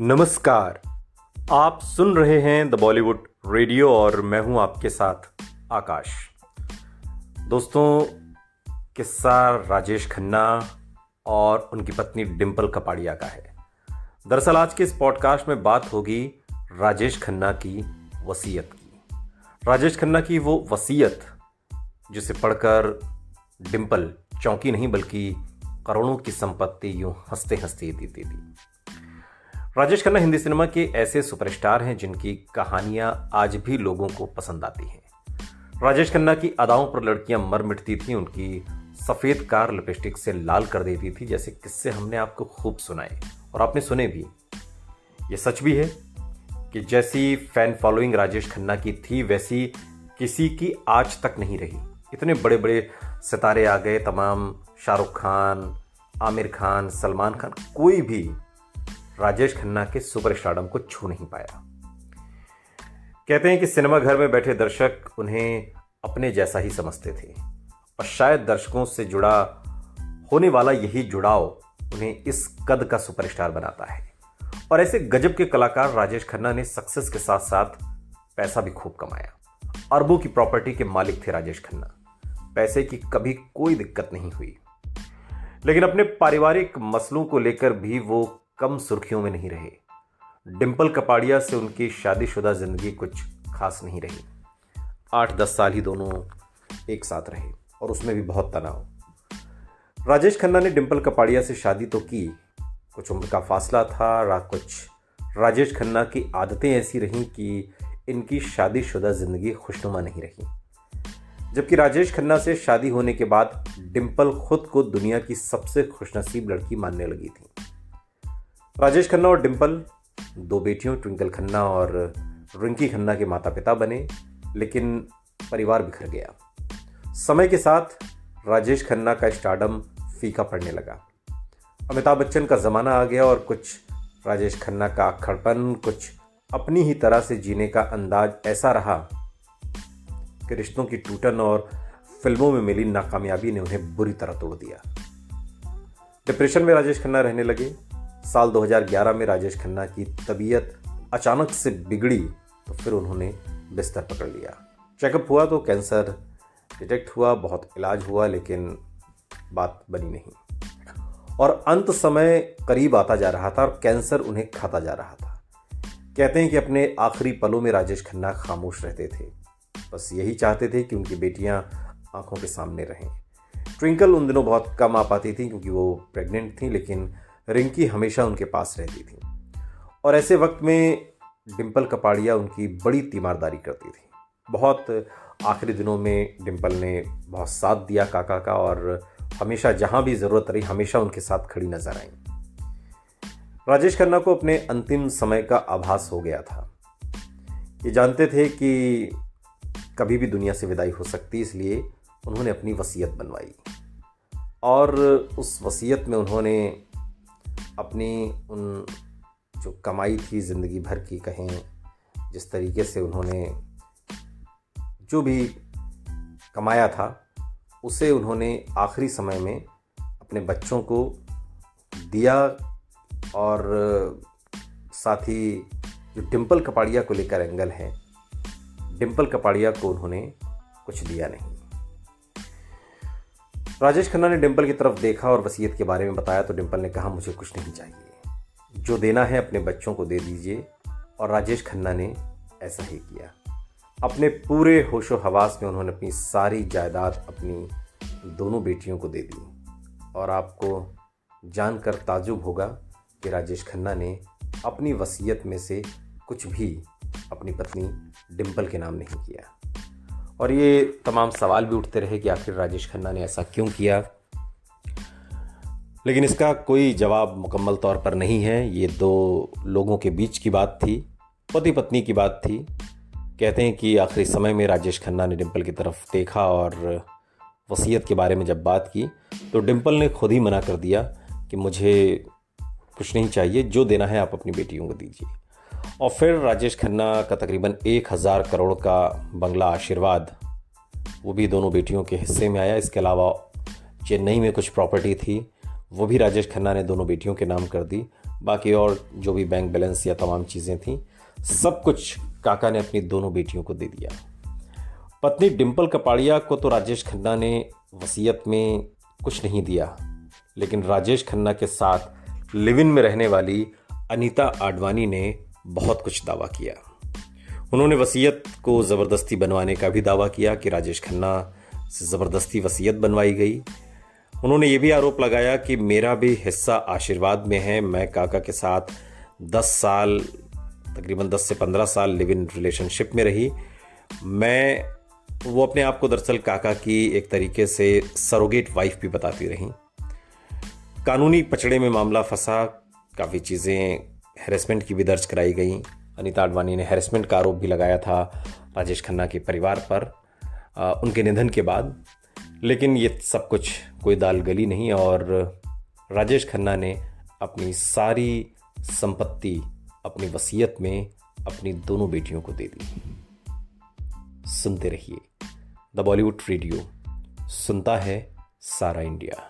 नमस्कार। आप सुन रहे हैं द बॉलीवुड रेडियो और मैं हूं आपके साथ आकाश। दोस्तों, किस्सा राजेश खन्ना और उनकी पत्नी डिंपल कपाड़िया का है। दरअसल आज के इस पॉडकास्ट में बात होगी राजेश खन्ना की वसीयत की। राजेश खन्ना की वो वसीयत जिसे पढ़कर डिंपल चौंकी नहीं बल्कि करोड़ों की संपत्ति यूं हंसते हंसते देती थी। राजेश खन्ना हिंदी सिनेमा के ऐसे सुपरस्टार हैं जिनकी कहानियां आज भी लोगों को पसंद आती हैं। राजेश खन्ना की अदाओं पर लड़कियां मर मिटती थीं, उनकी सफेद कार लिपस्टिक से लाल कर देती थी, जैसे किस्से हमने आपको खूब सुनाए और आपने सुने भी। ये सच भी है कि जैसी फैन फॉलोइंग राजेश खन्ना की थी वैसी किसी की आज तक नहीं रही। इतने बड़े बड़े सितारे आ गए, तमाम शाहरुख खान, आमिर खान, सलमान खान, कोई भी राजेश खन्ना के सुपरस्टारडम को छू नहीं पाया। कहते हैं कि सिनेमा घर में बैठे दर्शक उन्हें अपने जैसा ही समझते थे और शायद दर्शकों से जुड़ा होने वाला यही जुड़ाव उन्हें इस कद का सुपरस्टार बनाता है। और ऐसे गजब के कलाकार राजेश खन्ना ने सक्सेस के साथ साथ पैसा भी खूब कमाया। अरबों की प्रॉपर्टी के मालिक थे राजेश खन्ना। पैसे की कभी कोई दिक्कत नहीं हुई, लेकिन अपने पारिवारिक मसलों को लेकर भी वो कम सुर्खियों में नहीं रहे। डिंपल कपाड़िया से उनकी शादीशुदा जिंदगी कुछ खास नहीं रही। 8-10 साल ही दोनों एक साथ रहे और उसमें भी बहुत तनाव। राजेश खन्ना ने डिंपल कपाड़िया से शादी तो की, कुछ उम्र का फासला था, कुछ राजेश खन्ना की आदतें ऐसी रहीं कि इनकी शादीशुदा जिंदगी खुशनुमा नहीं रही। जबकि राजेश खन्ना से शादी होने के बाद डिंपल खुद को दुनिया की सबसे खुशनसीब लड़की मानने लगी थी। राजेश खन्ना और डिंपल दो बेटियों ट्विंकल खन्ना और रिंकी खन्ना के माता पिता बने, लेकिन परिवार बिखर गया। समय के साथ राजेश खन्ना का स्टारडम फीका पड़ने लगा। अमिताभ बच्चन का जमाना आ गया और कुछ राजेश खन्ना का अक्खड़पन, कुछ अपनी ही तरह से जीने का अंदाज ऐसा रहा कि रिश्तों की टूटन और फिल्मों में मिली नाकामयाबी ने उन्हें बुरी तरह तोड़ दिया। डिप्रेशन में राजेश खन्ना रहने लगे। साल 2011 में राजेश खन्ना की तबीयत अचानक से बिगड़ी तो फिर उन्होंने बिस्तर पकड़ लिया। चेकअप हुआ तो कैंसर डिटेक्ट हुआ, बहुत इलाज हुआ, लेकिन बात बनी नहीं और अंत समय करीब आता जा रहा था और कैंसर उन्हें खाता जा रहा था। कहते हैं कि अपने आखिरी पलों में राजेश खन्ना खामोश रहते थे, बस यही चाहते थे कि उनकी बेटियां आंखों के सामने रहें। ट्विंकल उन दिनों बहुत कम आ पाती थी क्योंकि वो प्रेग्नेंट थी, लेकिन रिंकी हमेशा उनके पास रहती थी और ऐसे वक्त में डिंपल कपाड़िया उनकी बड़ी तीमारदारी करती थी। बहुत आखिरी दिनों में डिंपल ने बहुत साथ दिया काका का और हमेशा जहां भी ज़रूरत रही हमेशा उनके साथ खड़ी नजर आई। राजेश खन्ना को अपने अंतिम समय का आभास हो गया था। ये जानते थे कि कभी भी दुनिया से विदाई हो सकती, इसलिए उन्होंने अपनी वसीयत बनवाई और उस वसीयत में उन्होंने अपनी उन जो कमाई थी ज़िंदगी भर की, कहें जिस तरीके से उन्होंने जो भी कमाया था उसे उन्होंने आखिरी समय में अपने बच्चों को दिया और साथ ही जो डिंपल कपाड़िया को लेकर एंगल है, डिंपल कपाड़िया को उन्होंने कुछ दिया नहीं। राजेश खन्ना ने डिंपल की तरफ देखा और वसीयत के बारे में बताया तो डिंपल ने कहा, मुझे कुछ नहीं चाहिए, जो देना है अपने बच्चों को दे दीजिए। और राजेश खन्ना ने ऐसा ही किया। अपने पूरे होशो हवास में उन्होंने अपनी सारी जायदाद अपनी दोनों बेटियों को दे दी और आपको जानकर ताज्जुब होगा कि राजेश खन्ना ने अपनी वसीयत में से कुछ भी अपनी पत्नी डिंपल के नाम नहीं किया। और ये तमाम सवाल भी उठते रहे कि आखिर राजेश खन्ना ने ऐसा क्यों किया, लेकिन इसका कोई जवाब मुकम्मल तौर पर नहीं है। ये दो लोगों के बीच की बात थी, पति पत्नी की बात थी। कहते हैं कि आखिरी समय में राजेश खन्ना ने डिंपल की तरफ देखा और वसीयत के बारे में जब बात की तो डिंपल ने खुद ही मना कर दिया कि मुझे कुछ नहीं चाहिए, जो देना है आप अपनी बेटियों को दीजिए। और फिर राजेश खन्ना का तकरीबन 1000 करोड़ का बंगला आशीर्वाद, वो भी दोनों बेटियों के हिस्से में आया। इसके अलावा चेन्नई में कुछ प्रॉपर्टी थी, वो भी राजेश खन्ना ने दोनों बेटियों के नाम कर दी। बाकी और जो भी बैंक बैलेंस या तमाम चीज़ें थीं, सब कुछ काका ने अपनी दोनों बेटियों को दे दिया। पत्नी डिंपल कपाड़िया को तो राजेश खन्ना ने वसीयत में कुछ नहीं दिया, लेकिन राजेश खन्ना के साथ लिव इन में रहने वाली अनीता आडवाणी ने बहुत कुछ दावा किया। उन्होंने वसीयत को ज़बरदस्ती बनवाने का भी दावा किया कि राजेश खन्ना से ज़बरदस्ती वसीयत बनवाई गई। उन्होंने ये भी आरोप लगाया कि मेरा भी हिस्सा आशीर्वाद में है। मैं काका के साथ 10 साल, तकरीबन 10 से 15 साल लिव इन रिलेशनशिप में रही। वो अपने आप को दरअसल काका की एक तरीके से सरोगेट वाइफ भी बताती रही। कानूनी पचड़े में मामला फंसा, काफ़ी चीज़ें हैरेसमेंट की भी दर्ज कराई गई। अनीता आडवाणी ने हैरेसमेंट का आरोप भी लगाया था राजेश खन्ना के परिवार पर उनके निधन के बाद, लेकिन ये सब कुछ कोई दाल गली नहीं और राजेश खन्ना ने अपनी सारी संपत्ति अपनी वसीयत में अपनी दोनों बेटियों को दे दी। सुनते रहिए द बॉलीवुड रेडियो, सुनता है सारा इंडिया।